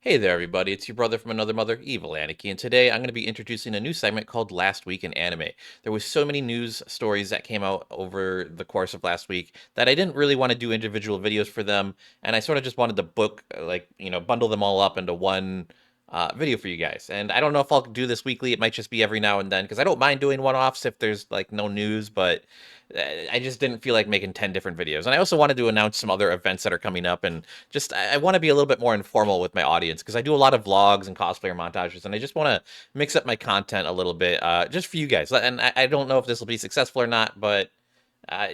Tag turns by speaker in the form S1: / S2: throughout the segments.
S1: Hey there, everybody. It's your brother from another mother, Evil Aniki, and today I'm going to be introducing a new segment called Last Week in Anime. There was so many news stories that came out over the course of last week that I didn't really want to do individual videos for them, and I sort of just wanted to bundle them all up into one video for you guys. And I don't know if I'll do this weekly. It might just be every now and then, because I don't mind doing one-offs if there's, like, no news, but I just didn't feel like making 10 different videos. And I also wanted to announce some other events that are coming up, and just I want to be a little bit more informal with my audience because I do a lot of vlogs and cosplayer montages, and I just want to mix up my content a little bit, just for you guys. And I don't know if this will be successful or not, but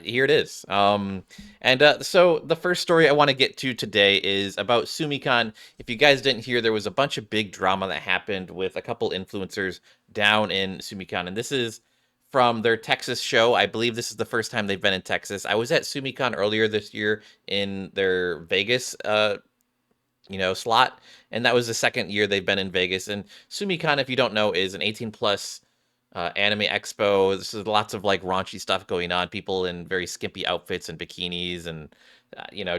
S1: here it is. So the first story I want to get to today is about Suic Con. If you guys didn't hear, there was a bunch of big drama that happened with a couple influencers down in Suic Con, and this is from their Texas show. I believe this is the first time they've been in Texas. I was at Suic Con earlier this year in their Vegas slot, and that was the second year they've been in Vegas. And Suic Con, if you don't know, is an 18 plus anime expo. This is lots of like raunchy stuff going on. People in very skimpy outfits and bikinis, and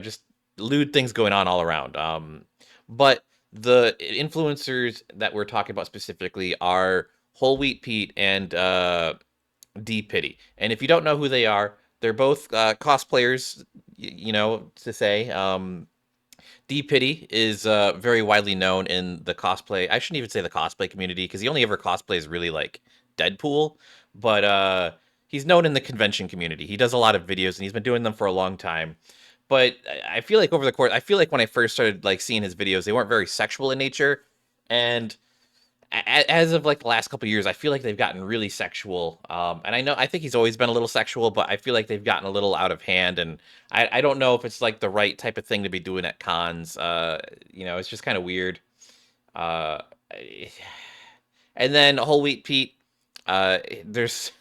S1: just lewd things going on all around. But the influencers that we're talking about specifically are WholeWheatPete and D And if you don't know who they are, they're both cosplayers. To say. D is very widely known in the cosplay. I shouldn't even say the cosplay community because he only ever cosplays really like Deadpool, but he's known in the convention community. He does a lot of videos and he's been doing them for a long time. But I feel like over the course, I feel like when I first started like seeing his videos, they weren't very sexual in nature, and as of like the last couple of years, I feel like they've gotten really sexual. And I think he's always been a little sexual, but I feel like they've gotten a little out of hand. And I don't know if it's like the right type of thing to be doing at cons. It's just kind of weird. Uh, and then Whole Wheat Pete, uh, there's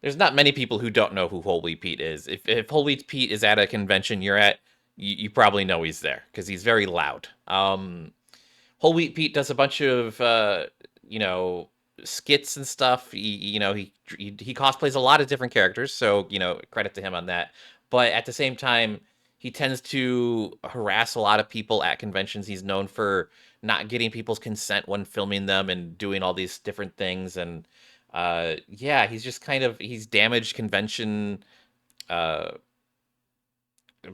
S1: there's not many people who don't know who Whole Wheat Pete is. If Whole Wheat Pete is at a convention you're at, you probably know he's there because he's very loud. Whole Wheat Pete does a bunch of you know skits and stuff. He cosplays a lot of different characters, so credit to him on that. But at the same time, he tends to harass a lot of people at conventions. He's known for not getting people's consent when filming them and doing all these different things. And yeah, he's damaged convention uh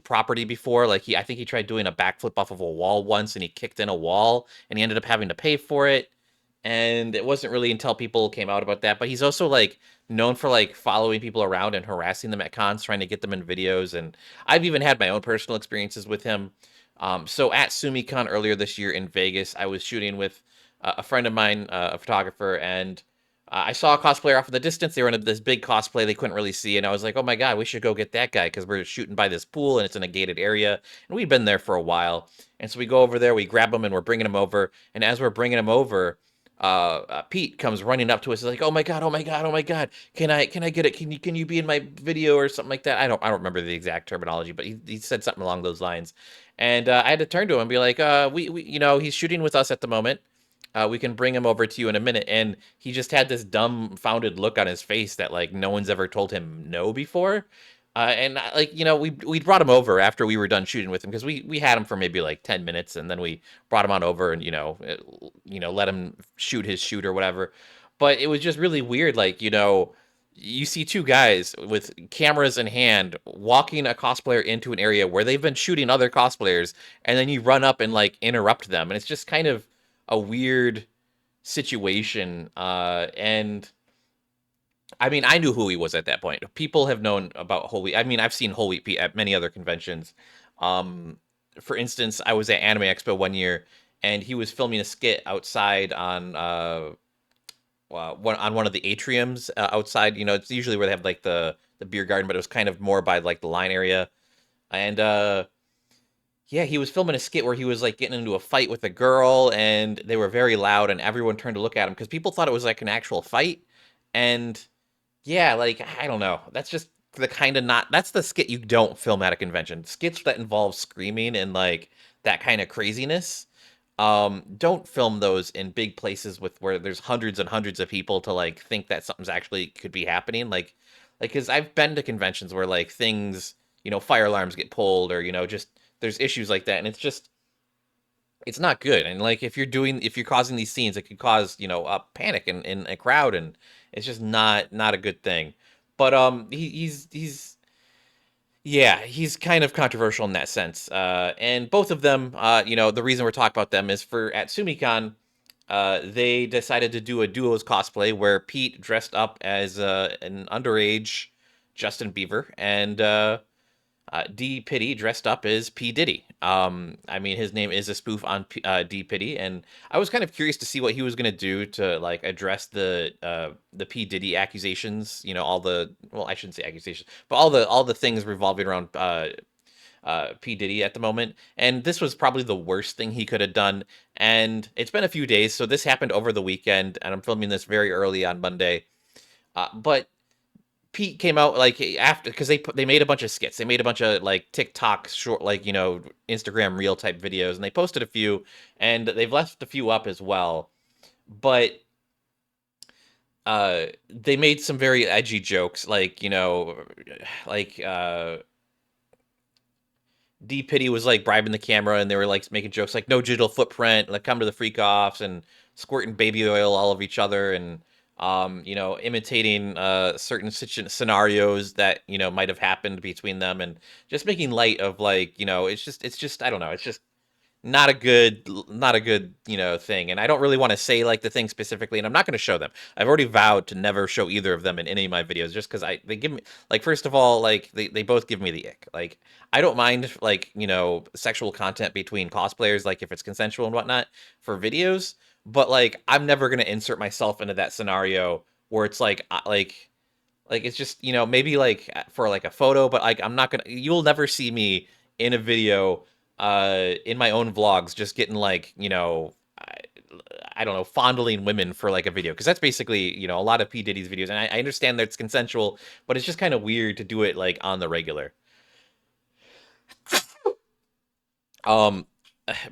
S1: property before. Like I think he tried doing a backflip off of a wall once, and he kicked in a wall, and he ended up having to pay for it. And it wasn't really until people came out about that. But he's also like known for like following people around and harassing them at cons, trying to get them in videos. And I've even had my own personal experiences with him. So at SumiCon earlier this year in Vegas, I was shooting with a friend of mine, a photographer, and I saw a cosplayer off in the distance. They were in this big cosplay they couldn't really see, and I was like, "Oh my god, we should go get that guy because we're shooting by this pool and it's in a gated area, and we've been there for a while." And so we go over there, we grab him, and we're bringing him over. And as we're bringing him over, Pete comes running up to us, like, "Oh my god, oh my god, oh my god! Can I get it? Can you be in my video or something like that?" I don't remember the exact terminology, but he said something along those lines. And I had to turn to him and be like, we he's shooting with us at the moment. We can bring him over to you in a minute. And he just had this dumbfounded look on his face that like no one's ever told him no before. And like we brought him over after we were done shooting with him because we had him for maybe like 10 minutes, and then we brought him on over and let him shoot his shoot or whatever. But it was just really weird, like you see two guys with cameras in hand walking a cosplayer into an area where they've been shooting other cosplayers, and then you run up and like interrupt them, and it's just kind of a weird situation. And I mean, I knew who he was at that point. People have known about Holy. I mean, I've seen Holy Pete at many other conventions. Um, for instance, I was at Anime Expo one year, and he was filming a skit outside on one of the atriums outside. It's usually where they have like the beer garden, but it was kind of more by like the line area. And yeah, he was filming a skit where he was like getting into a fight with a girl, and they were very loud, and everyone turned to look at him because people thought it was like an actual fight. And yeah, like I don't know, that's just the kind of not that's the skit you don't film at a convention. Skits that involve screaming and like that kind of craziness. Don't film those in big places with where there's hundreds and hundreds of people to like think that something's actually could be happening. Like because I've been to conventions where like things, fire alarms get pulled, or just there's issues like that, and it's not good. And like if you're causing these scenes, it could cause a panic in a crowd, and it's just not a good thing. But he's yeah, he's kind of controversial in that sense. And both of them, the reason we're talking about them is for at SumiCon, they decided to do a duos cosplay where Pete dressed up as an underage Justin Bieber, and D Pity dressed up as P Diddy. I mean, his name is a spoof on D Pity, and I was kind of curious to see what he was going to do to like address the P Diddy accusations. All the, well, I shouldn't say accusations, but all the things revolving around P Diddy at the moment. And this was probably the worst thing he could have done. And it's been a few days, so this happened over the weekend, and I'm filming this very early on Monday. But Pete came out like after, because they made a bunch of skits. They made a bunch of like TikTok short, like Instagram reel type videos, and they posted a few, and they've left a few up as well. But they made some very edgy jokes, like like D Pity was like bribing the camera, and they were like making jokes like no digital footprint, like come to the freak offs, and squirting baby oil all over each other, and imitating certain scenarios that might have happened between them, and just making light of like it's just I don't know, it's just not a good thing. And I don't really want to say like the thing specifically, and I'm not going to show them. I've already vowed to never show either of them in any of my videos, just because they give me, like, first of all, like they both give me the ick. Like, I don't mind like sexual content between cosplayers, like if it's consensual and whatnot for videos, but like I'm never going to insert myself into that scenario where it's like it's just maybe like for like a photo, but like you'll never see me in a video in my own vlogs just getting like I don't know, fondling women for like a video, because that's basically a lot of P Diddy's videos, and I understand that it's consensual, but it's just kind of weird to do it like on the regular. um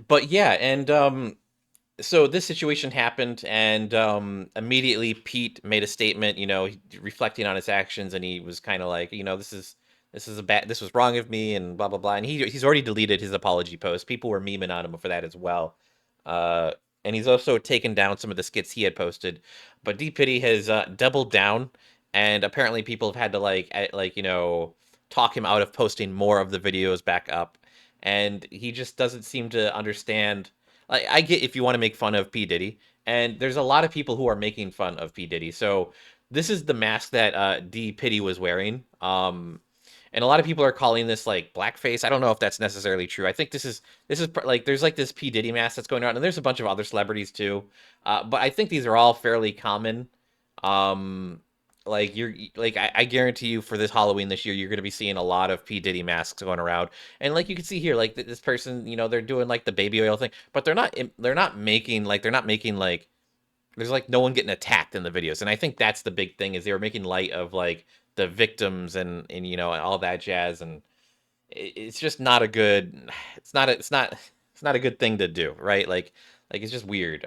S1: but yeah, and so this situation happened, and immediately Pete made a statement, reflecting on his actions, and he was kind of like, this was wrong of me, and blah blah blah. And he's already deleted his apology post. People were memeing on him for that as well. Uh, and he's also taken down some of the skits he had posted. But D Pity has doubled down, and apparently people have had to talk him out of posting more of the videos back up. And he just doesn't seem to understand. Like, I get if you want to make fun of P Diddy, and there's a lot of people who are making fun of P Diddy. So this is the mask that D Pity was wearing. And a lot of people are calling this like blackface. I don't know if that's necessarily true. I think this is like there's like this P Diddy mask that's going around, and there's a bunch of other celebrities too. But I think these are all fairly common. Um, like I guarantee you for this Halloween this year, you're going to be seeing a lot of P Diddy masks going around. And like you can see here, like this person, they're doing like the baby oil thing, but they're not making like there's like no one getting attacked in the videos. And I think that's the big thing, is they were making light of like the victims, and and all that jazz. And it's just not a good it's not a good thing to do, right? Like it's just weird.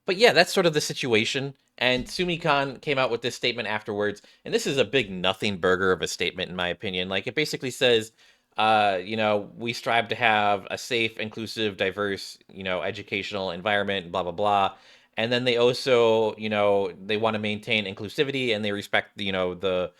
S1: But yeah, that's sort of the situation. And SumiCon came out with this statement afterwards, and this is a big nothing burger of a statement, in my opinion. Like, it basically says, we strive to have a safe, inclusive, diverse, educational environment, blah blah blah. And then they also, they want to maintain inclusivity, and they respect, the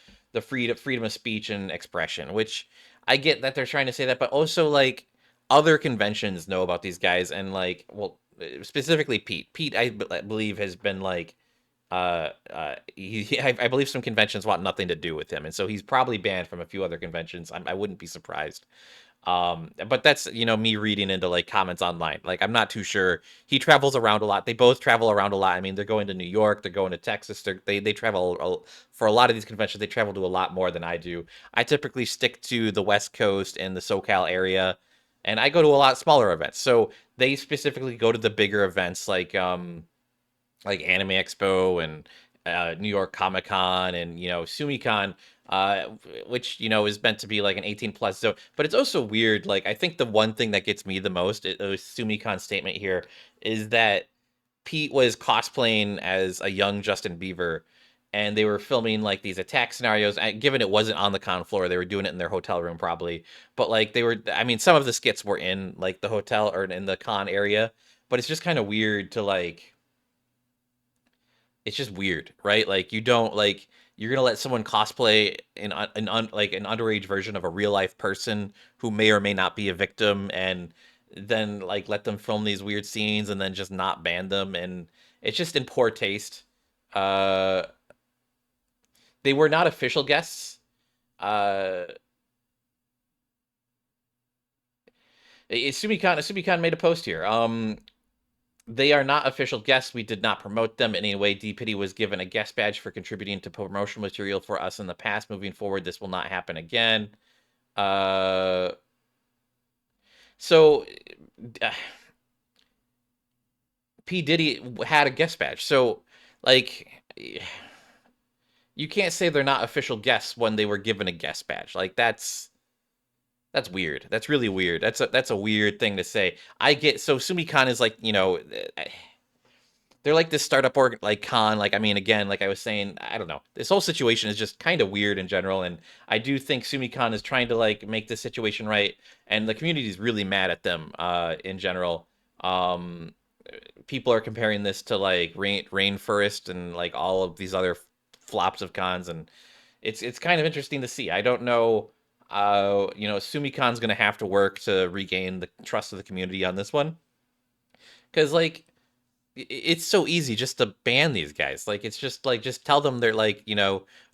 S1: freedom of speech and expression. Which I get that they're trying to say that, but also like other conventions know about these guys, and like, well, specifically Pete. Pete, I believe, has been like, I believe some conventions want nothing to do with him, and so he's probably banned from a few other conventions. I wouldn't be surprised. But that's me reading into like comments online. Like, I'm not too sure. He travels around a lot. They both travel around a lot. I mean, they're going to New York, they're going to Texas. They travel for a lot of these conventions. They travel to a lot more than I do. I typically stick to the West Coast and the SoCal area, and I go to a lot smaller events. So they specifically go to the bigger events like Anime Expo and New York Comic Con, and SumiCon, uh, which is meant to be like an 18 plus zone. But it's also weird. Like, I think the one thing that gets me the most, SumiCon statement here, is that Pete was cosplaying as a young Justin Bieber, and they were filming like these attack scenarios. Given it wasn't on the con floor, they were doing it in their hotel room probably. But like they were, I mean, some of the skits were in like the hotel or in the con area. But it's just kind of weird to like. It's just weird, right? Like you don't like you're gonna let someone cosplay like an underage version of a real life person who may or may not be a victim, and then like let them film these weird scenes and then just not ban them, and it's just in poor taste. Uh, they were not official guests. Uh, Sumikon made a post here. They are not official guests. We did not promote them in any way. D Pity was given a guest badge for contributing to promotional material for us in the past. Moving forward, this will not happen again. Uh, so uh, P Diddy had a guest badge. So like you can't say they're not official guests when they were given a guest badge. Like that's weird. That's really weird. That's a weird thing to say. I get so Sumikon is like, they're like this startup org like con. Like I mean, again, like I was saying, I don't know. This whole situation is just kind of weird in general, and I do think Sumikon is trying to like make this situation right, and the community is really mad at them in general. Um, People are comparing this to like Rainforest and like all of these other flops of cons, and it's kind of interesting to see. I don't know. Sumicon's gonna have to work to regain the trust of the community on this one, because like it's so easy just to ban these guys. Like it's just like just tell them they're like,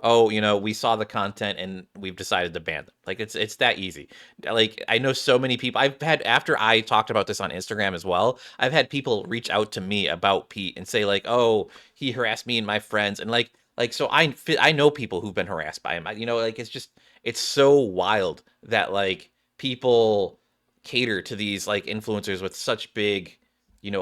S1: oh, we saw the content and we've decided to ban them. Like it's that easy. Like I know so many people I've had after I talked about this on Instagram as well. I've had people reach out to me about Pete and say like, "Oh, he harassed me and my friends." And like so I know people who've been harassed by him. Like it's so wild that like people cater to these like influencers with such big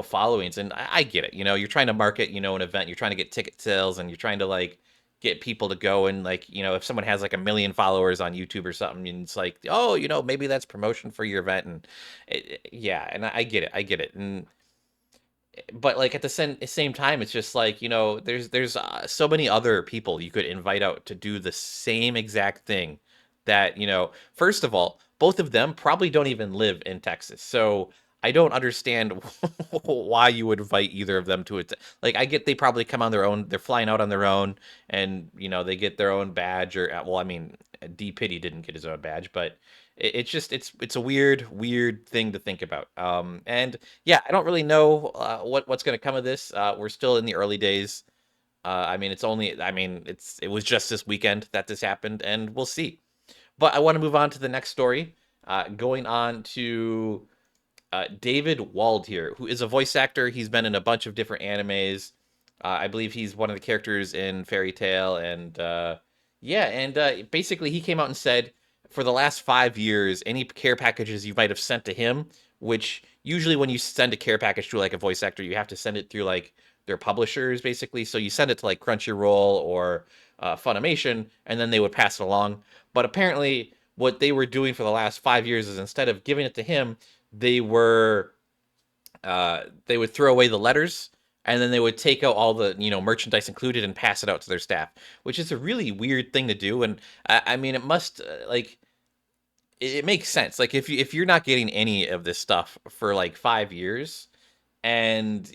S1: followings. And I get it. You're trying to market, an event, you're trying to get ticket sales, and you're trying to like get people to go. And like, if someone has like a million followers on YouTube or something, and it's like, oh, maybe that's promotion for your event. And yeah, and I get it. I get it. And but like at the same time, it's just like there's so many other people you could invite out to do the same exact thing. That first of all, both of them probably don't even live in Texas, so I don't understand why you would invite either of them to it. Like I get they probably come on their own, they're flying out on their own, and they get their own badge. Or well, I mean, D Pity didn't get his own badge, but it's just it's a weird thing to think about. And yeah, I don't really know what's going to come of this. We're still in the early days. I mean, it was just this weekend that this happened, and we'll see. But I want to move on to the next story. Going on to David Wald here, who is a voice actor. He's been in a bunch of different animes. I believe he's one of the characters in Fairy Tail, and yeah, and basically he came out and said for the last 5 years, any care packages you might have sent to him, which usually when you send a care package to like a voice actor, you have to send it through like their publishers, basically. So you send it to like Crunchyroll or Funimation, and then they would pass it along. But apparently, what they were doing for the last 5 years is instead of giving it to him, they were they would throw away the letters, and then they would take out all the merchandise included and pass it out to their staff, which is a really weird thing to do. And I mean, it must like it makes sense. Like if you're not getting any of this stuff for like 5 years, and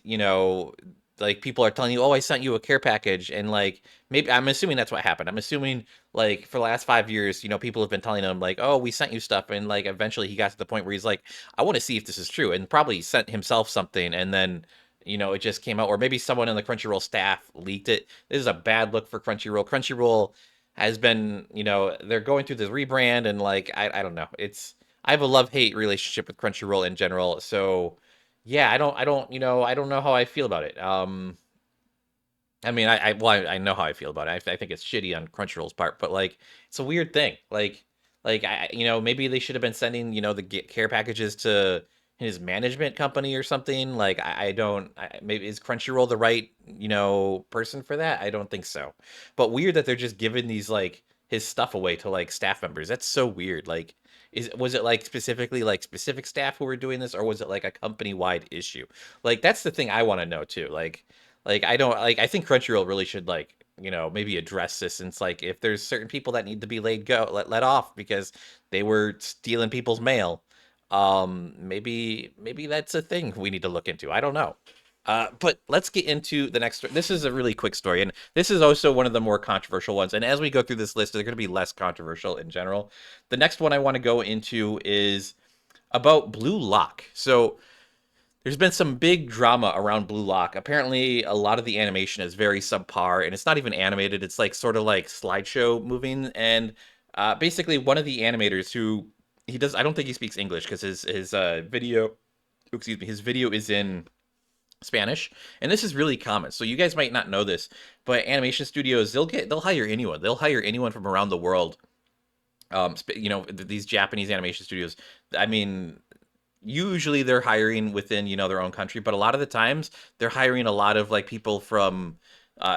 S1: like people are telling you, oh, I sent you a care package, and like maybe I'm assuming that's what happened. I'm assuming like for the last 5 years, people have been telling him like, oh, we sent you stuff, and like eventually he got to the point where he's like, I want to see if this is true, and probably sent himself something, and then it just came out, or maybe someone in the Crunchyroll staff leaked it. This is a bad look for Crunchyroll. Crunchyroll has been, they're going through this rebrand, and like I don't know. I have a love-hate relationship with Crunchyroll in general, so yeah, I don't know how I feel about it. I mean, I know how I feel about it. I think it's shitty on Crunchyroll's part, but like, it's a weird thing. Like maybe they should have been sending, the care packages to his management company or something. Like, I don't, maybe is Crunchyroll the right, person for that? I don't think so. But weird that they're just giving these like his stuff away to like staff members. That's so weird. Like, was it like specifically like specific staff who were doing this, or was it like a company wide issue? Like, that's the thing I want to know too. Like I don't like. I think Crunchyroll really should like maybe address this. And it's like, if there's certain people that need to be let off because they were stealing people's mail, maybe that's a thing we need to look into. I don't know. But let's get into the next. This is a really quick story, and this is also one of the more controversial ones. And as we go through this list, they're going to be less controversial in general. The next one I want to go into is about Blue Lock. So there's been some big drama around Blue Lock. Apparently, a lot of the animation is very subpar, and it's not even animated. It's like sort of like slideshow moving. And basically, one of the animators who he does, I don't think he speaks English because his video, excuse me, his video is in Spanish, and this is really common. So you guys might not know this, but animation studios they'll hire anyone. They'll hire anyone from around the world. These Japanese animation studios. I mean, usually they're hiring within their own country, but a lot of the times they're hiring a lot of like people from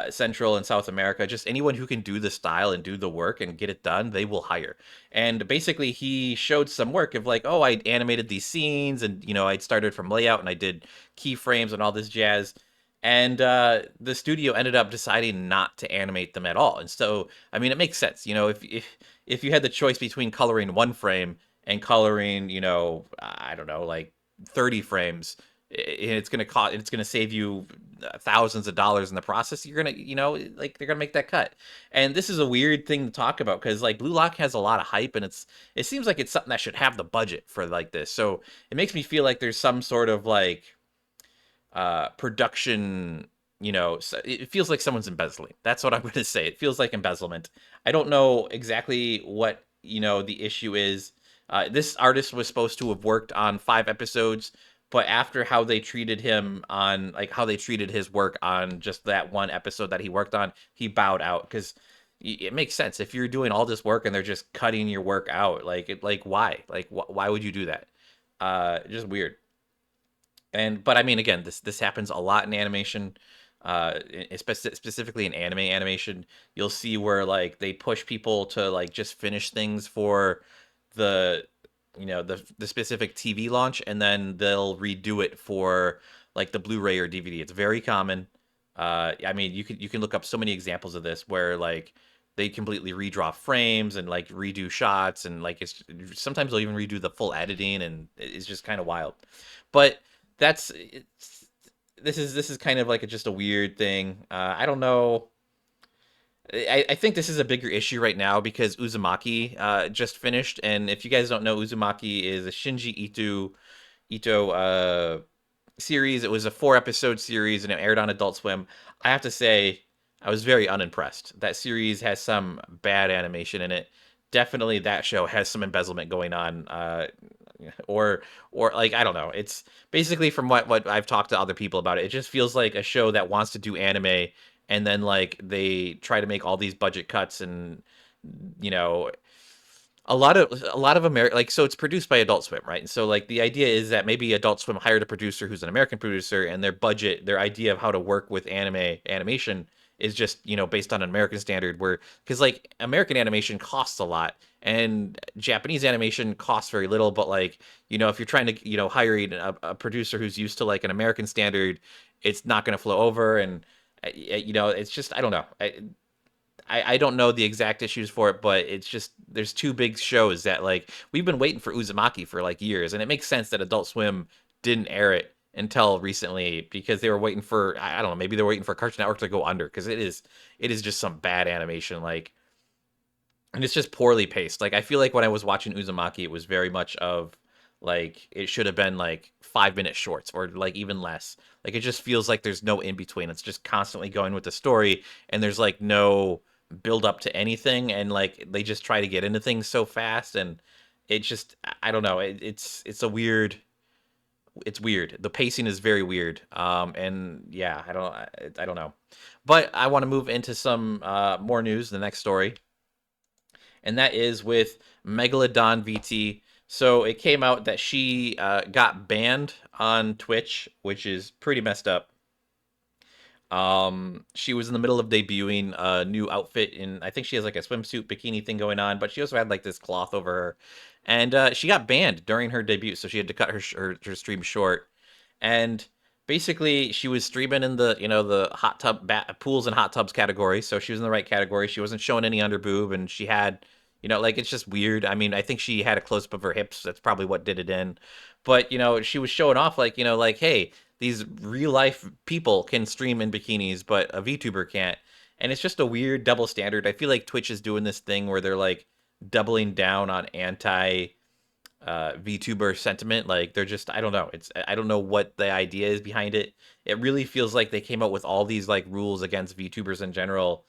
S1: Central and South America. Just anyone who can do the style and do the work and get it done, they will hire. And basically he showed some work of like, oh, I animated these scenes, and I started from layout and I did keyframes and all this jazz. And the studio ended up deciding not to animate them at all. And so, I mean, it makes sense. If you had the choice between coloring one frame and coloring, I don't know, like 30 frames, it's going to save you thousands of dollars in the process. You're going to, like they're going to make that cut. And this is a weird thing to talk about because like Blue Lock has a lot of hype, and it seems like it's something that should have the budget for like this. So it makes me feel like there's some sort of like production. It feels like someone's embezzling. That's what I'm going to say. It feels like embezzlement. I don't know exactly what the issue is. This artist was supposed to have worked on 5 episodes, but after how they treated him on, like how they treated his work on just that one episode that he worked on, he bowed out because it makes sense if you're doing all this work and they're just cutting your work out. Like why? Like why would you do that? Just weird. But I mean, again, this happens a lot in animation, specifically in anime animation. You'll see where like they push people to like just finish things for the the specific TV launch, and then they'll redo it for like the Blu-ray or DVD. It's very common. I mean, you can look up so many examples of this where like they completely redraw frames and like redo shots, and like it's sometimes they'll even redo the full editing, and it's just kind of wild. But this is kind of like just a weird thing. I don't know. I think this is a bigger issue right now because Uzumaki just finished, and if you guys don't know, Uzumaki is a Shinji Ito series. It was a 4 episode series, and it aired on Adult Swim. I have to say, I was very unimpressed. That series has some bad animation in it. Definitely, that show has some embezzlement going on, or like I don't know. It's basically from what I've talked to other people about it. It just feels like a show that wants to do anime, and then like they try to make all these budget cuts, and you know a lot of America, like, so it's produced by Adult Swim, right? And so like the idea is that maybe Adult Swim hired a producer who's an American producer, and their idea of how to work with animation is just based on an American standard, where because like American animation costs a lot and Japanese animation costs very little, but like if you're trying to hire a producer who's used to like an American standard, it's not going to flow over. And it's just I don't know. I don't know the exact issues for it, but it's just there's two big shows that like we've been waiting for Uzumaki for like years, and it makes sense that Adult Swim didn't air it until recently because they were waiting for I don't know, maybe they're waiting for Cartoon Network to go under because it is just some bad animation, like, and it's just poorly paced. Like I feel like when I was watching Uzumaki, it was very much of like it should have been like 5 minute shorts or like even less. Like it just feels like there's no in between. It's just constantly going with the story, and there's like no build up to anything, and like they just try to get into things so fast, and it just I don't know. It's a weird. It's weird. The pacing is very weird. And yeah, I don't know. But I want to move into some more news. The next story, and that is with Megalodon VT. So it came out that she got banned on Twitch, which is pretty messed up. She was in the middle of debuting a new outfit, in I think she has like a swimsuit bikini thing going on, but she also had like this cloth over her, and she got banned during her debut, so she had to cut her stream short. And basically she was streaming in the the hot tub pools and hot tubs category, so she was in the right category. She wasn't showing any under boob, and she had like it's just weird. I mean, I think she had a close up of her hips. That's probably what did it in. But she was showing off like like, hey, these real life people can stream in bikinis, but a VTuber can't. And it's just a weird double standard. I feel like Twitch is doing this thing where they're like doubling down on anti VTuber sentiment. Like they're just I don't know. I don't know what the idea is behind it. It really feels like they came up with all these like rules against VTubers in general.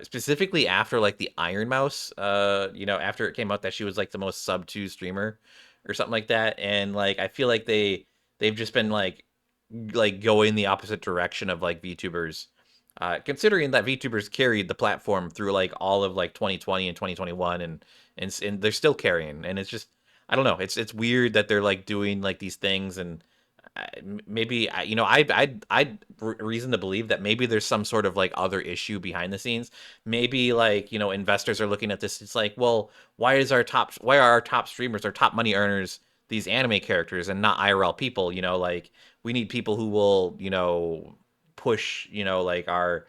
S1: Specifically after like the Iron Mouse, after it came out that she was like the most sub to streamer or something like that. And like I feel like they've just been like going the opposite direction of like VTubers. Considering that VTubers carried the platform through like all of like 2020 and 2021 and they're still carrying and it's just I don't know. It's weird that they're like doing like these things, and maybe I reason to believe that maybe there's some sort of like other issue behind the scenes. Maybe like investors are looking at this. It's like, well, why are our top streamers, our top money earners, these anime characters and not IRL people? Like we need people who will push like our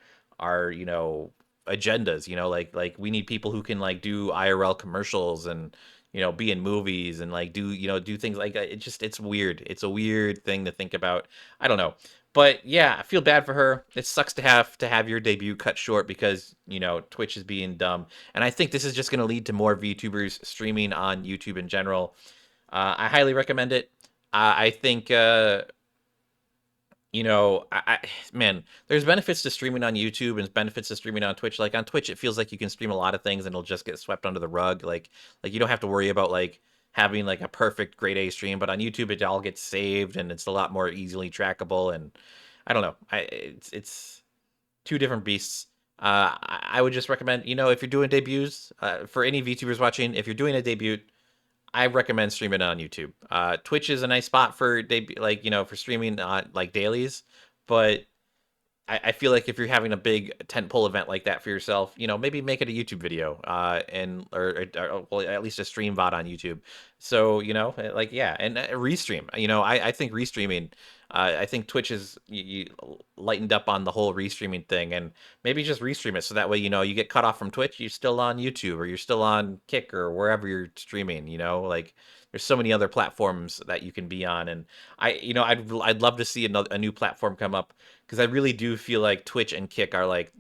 S1: agendas. Like we need people who can like do IRL commercials and be in movies and like do things like that. It's weird. It's a weird thing to think about. I don't know. But yeah, I feel bad for her. It sucks to have your debut cut short because, Twitch is being dumb. And I think this is just going to lead to more VTubers streaming on YouTube in general. I highly recommend it. I think man, there's benefits to streaming on YouTube and benefits to streaming on Twitch. Like on Twitch, it feels like you can stream a lot of things and it'll just get swept under the rug. Like you don't have to worry about like having like a perfect grade A stream, but on YouTube it all gets saved and it's a lot more easily trackable. And I don't know, it's two different beasts. I would just recommend, if you're doing debuts, for any VTubers watching, if you're doing a debut, I recommend streaming on YouTube. Twitch is a nice spot for like for streaming like dailies, but I feel like if you're having a big tentpole event like that for yourself, maybe make it a YouTube video, and or well, at least a stream VOD on YouTube. So like yeah, and restream. I think restreaming. I think Twitch is lightened up on the whole restreaming thing, and maybe just restream it so that way you get cut off from Twitch, you're still on YouTube or you're still on Kick or wherever you're streaming. Like there's so many other platforms that you can be on, and I'd love to see a new platform come up because I really do feel like Twitch and Kick are like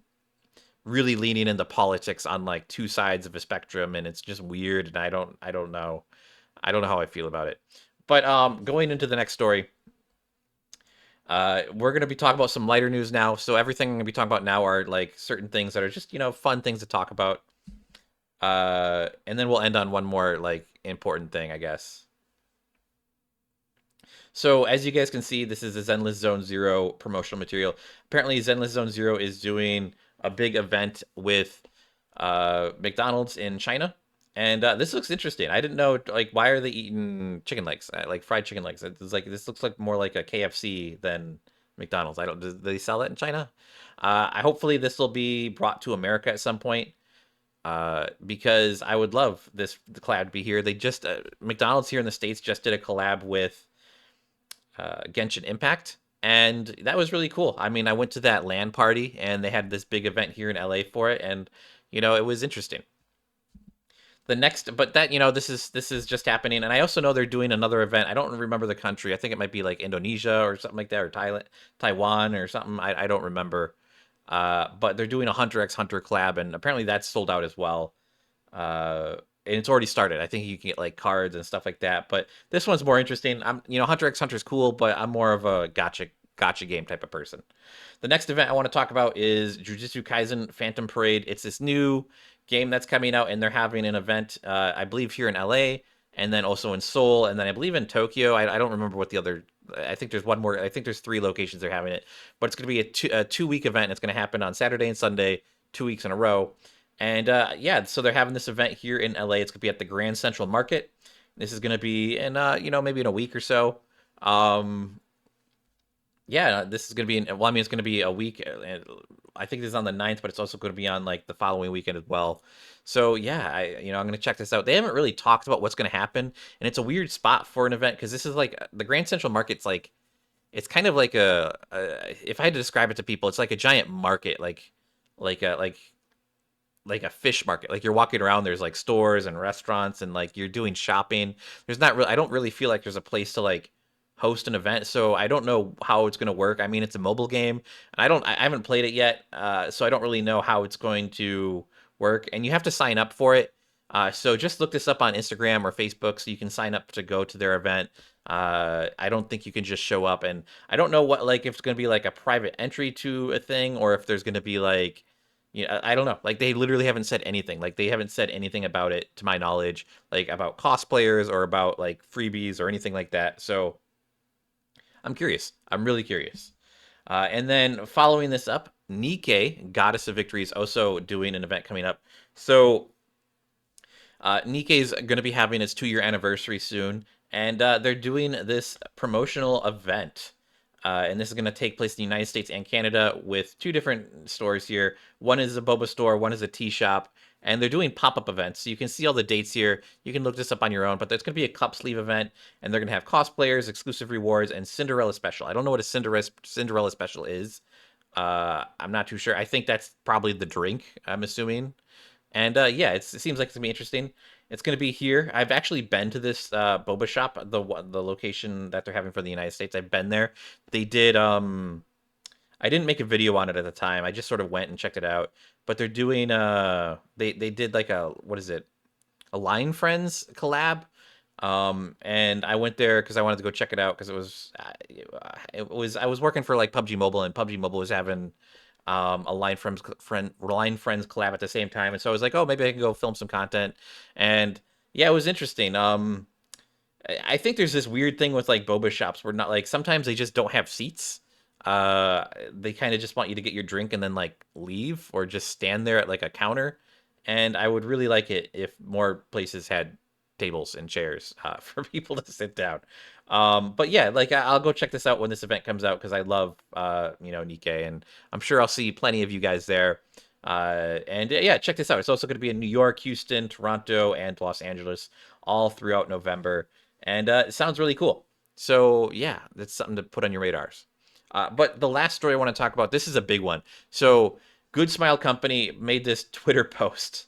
S1: really leaning into politics on like two sides of a spectrum, and it's just weird, and I don't know how I feel about it. But going into the next story, we're gonna be talking about some lighter news now. So everything I'm gonna be talking about now are like certain things that are just fun things to talk about. And then we'll end on one more like important thing, I guess. So as you guys can see, this is a Zenless Zone Zero promotional material. Apparently, Zenless Zone Zero is doing a big event with McDonald's in China, and this looks interesting. I didn't know like why are they eating chicken legs, like fried chicken legs? It's like this looks like more like a KFC than McDonald's. I don't. Do they sell that in China? I hopefully this will be brought to America at some point. Because I would love the collab to be here. They just McDonald's here in the States just did a collab with Genshin Impact, and that was really cool. I mean, I went to that LAN party, and they had this big event here in LA for it, and it was interesting. The next, but that this is just happening, and I also know they're doing another event. I don't remember the country. I think it might be like Indonesia or something like that, or Thailand, Taiwan or something. I don't remember. But they're doing a Hunter x Hunter collab, and apparently that's sold out as well. And it's already started. I think you can get like cards and stuff like that. But this one's more interesting. Hunter x Hunter is cool, but I'm more of a gotcha game type of person. The next event I want to talk about is Jujutsu Kaisen Phantom Parade. It's this new game that's coming out, and they're having an event, I believe, here in LA, and then also in Seoul, and then I believe in Tokyo. I don't remember what the other. I think there's one more. I think there's three locations they're having it, but it's going to be a 2 week event. It's going to happen on Saturday and Sunday, 2 weeks in a row. And yeah, so they're having this event here in LA. It's going to be at the Grand Central Market. This is going to be in maybe in a week or so. Yeah, this is going to be well, I mean, it's going to be a week. And I think this is on the 9th, but it's also going to be on like the following weekend as well. So yeah, I'm going to check this out. They haven't really talked about what's going to happen, and it's a weird spot for an event because this is like the Grand Central Market's like it's kind of like if I had to describe it to people, it's like a giant market, like a like a fish market. Like you're walking around, there's like stores and restaurants, and like you're doing shopping. There's not really, I don't really feel like there's a place to like host an event, so I don't know how it's going to work. I mean, it's a mobile game, and I haven't played it yet, so I don't really know how it's going to work. And you have to sign up for it. So just look this up on Instagram or Facebook so you can sign up to go to their event. I don't think you can just show up, and I don't know what, like, if it's going to be like a private entry to a thing, or if there's going to be like, yeah, I don't know. Like they literally haven't said anything. Like they haven't said anything about it to my knowledge, like about cosplayers or about like freebies or anything like that. So I'm curious. I'm really curious. And then following this up, Nik, Goddess of Victories, also doing an event coming up. So Nikkei's going to be having its 2 year anniversary soon, and they're doing this promotional event. And this is going to take place in the United States and Canada with two different stores here. One is a boba store, one is a tea shop, and they're doing pop up events. So you can see all the dates here. You can look this up on your own, but there's going to be a cup sleeve event, and they're going to have cosplayers, exclusive rewards, and Cinderella special. I don't know what a Cinderella special is. I'm not too sure. I think that's probably the drink, I'm assuming. And yeah, it seems like it's gonna be interesting. It's gonna be here. I've actually been to this boba shop, the location that they're having for the United States. I've been there. They did. I didn't make a video on it at the time. I just sort of went and checked it out. But they're doing. They did like a, what is it? A Line Friends collab. And I went there because I wanted to go check it out because I was working for like PUBG Mobile, and PUBG Mobile was having a Line Friends collab at the same time, and so I was like, oh, maybe I can go film some content. And yeah, it was interesting. I think there's this weird thing with like boba shops where, not like, sometimes they just don't have seats. They kind of just want you to get your drink and then like leave, or just stand there at like a counter. And I would really like it if more places had tables and chairs for people to sit down. But yeah, like I'll go check this out when this event comes out because I love Nikkei, and I'm sure I'll see plenty of you guys there. And yeah, check this out. It's also going to be in New York, Houston, Toronto, and Los Angeles all throughout November, and it sounds really cool. So yeah, that's something to put on your radars. But the last story I want to talk about, this is a big one. So Good Smile Company made this Twitter post.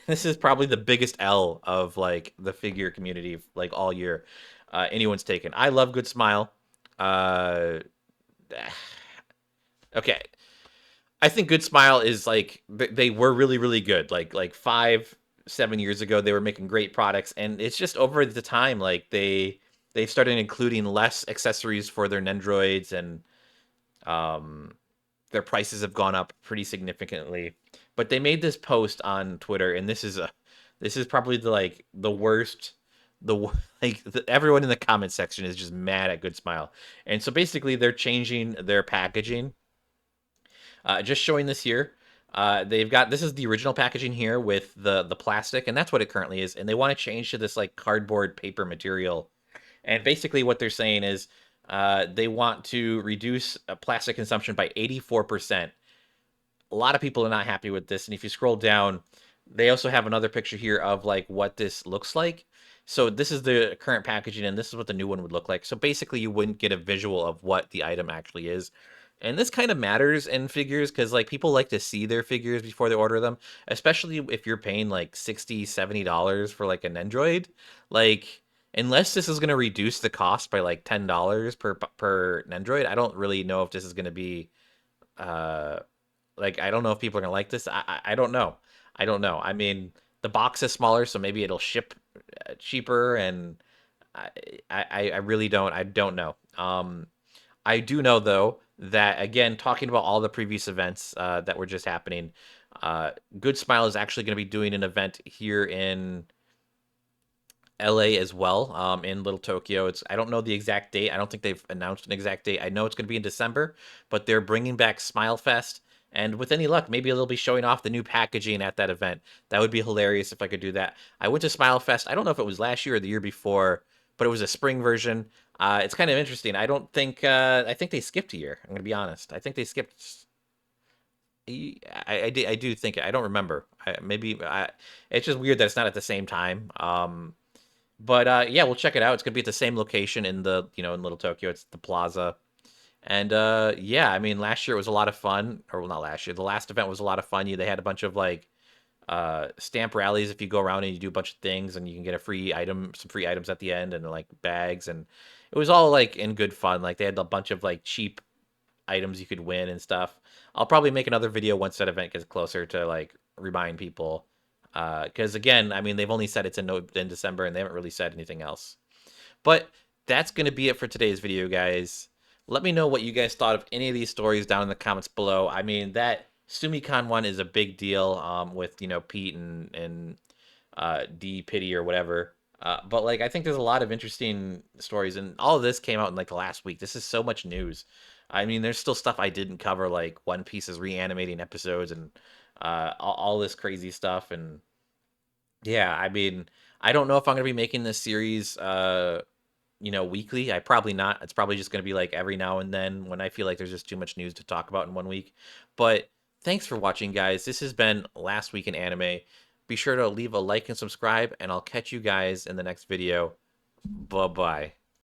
S1: This is probably the biggest L of like the figure community like all year anyone's taken. I love Good Smile. Uh, okay, I think Good Smile is like they were really really good. Like 5 7 years ago, they were making great products, and it's just over the time like they started including less accessories for their Nendroids, and um their prices have gone up pretty significantly. But they made this post on Twitter, and this is probably the worst. Everyone in the comment section is just mad at Good Smile, and so basically they're changing their packaging. Just showing this here. They've got, this is the original packaging here with the plastic, and that's what it currently is. And they want to change to this like cardboard paper material. And basically, what they're saying is they want to reduce plastic consumption by 84%. A lot of people are not happy with this. And if you scroll down, they also have another picture here of like what this looks like. So this is the current packaging, and this is what the new one would look like. So basically, you wouldn't get a visual of what the item actually is. And this kind of matters in figures because like people like to see their figures before they order them, especially if you're paying like $60 $70 for like an Android. Like, unless this is going to reduce the cost by like $10 per Android, I don't really know if this is going to be uh like, I don't know if people are gonna like this. I don't know. I don't know. I mean, the box is smaller, so maybe it'll ship cheaper, and I, I really don't. I don't know. I do know though that, again, talking about all the previous events that were just happening, Good Smile is actually going to be doing an event here in LA as well, in Little Tokyo. I don't know the exact date. I don't think they've announced an exact date. I know it's going to be in December, but they're bringing back Smile Fest. And with any luck, maybe they'll be showing off the new packaging at that event. That would be hilarious if I could do that. I went to Smile Fest. I don't know if it was last year or the year before, but it was a spring version. It's kind of interesting. I don't think I think they skipped a year. I'm going to be honest. I think they skipped. I do think, I don't remember. It's just weird that it's not at the same time. But yeah, we'll check it out. It's gonna be at the same location in the in Little Tokyo. It's the Plaza. And yeah, I mean, last year it was a lot of fun. Or well, not last year. The last event was a lot of fun. They had a bunch of like stamp rallies. If you go around and you do a bunch of things, and you can get a free item, some free items at the end, and like bags, and it was all like in good fun. Like they had a bunch of like cheap items you could win and stuff. I'll probably make another video once that event gets closer to like remind people. Because again, I mean, they've only said it's in December, and they haven't really said anything else. But that's going to be it for today's video, guys. Let me know what you guys thought of any of these stories down in the comments below. I mean, that SumiCon one is a big deal with, Pete and D Pity or whatever. But like, I think there's a lot of interesting stories, and all of this came out in like the last week. This is so much news. I mean, there's still stuff I didn't cover, like One Piece is reanimating episodes and all this crazy stuff. And yeah, I mean, I don't know if I'm gonna be making this series weekly. I probably not. It's probably just going to be like every now and then when I feel like there's just too much news to talk about in one week. But thanks for watching, guys. This has been Last Week in Anime. Be sure to leave a like and subscribe, and I'll catch you guys in the next video. Bye bye.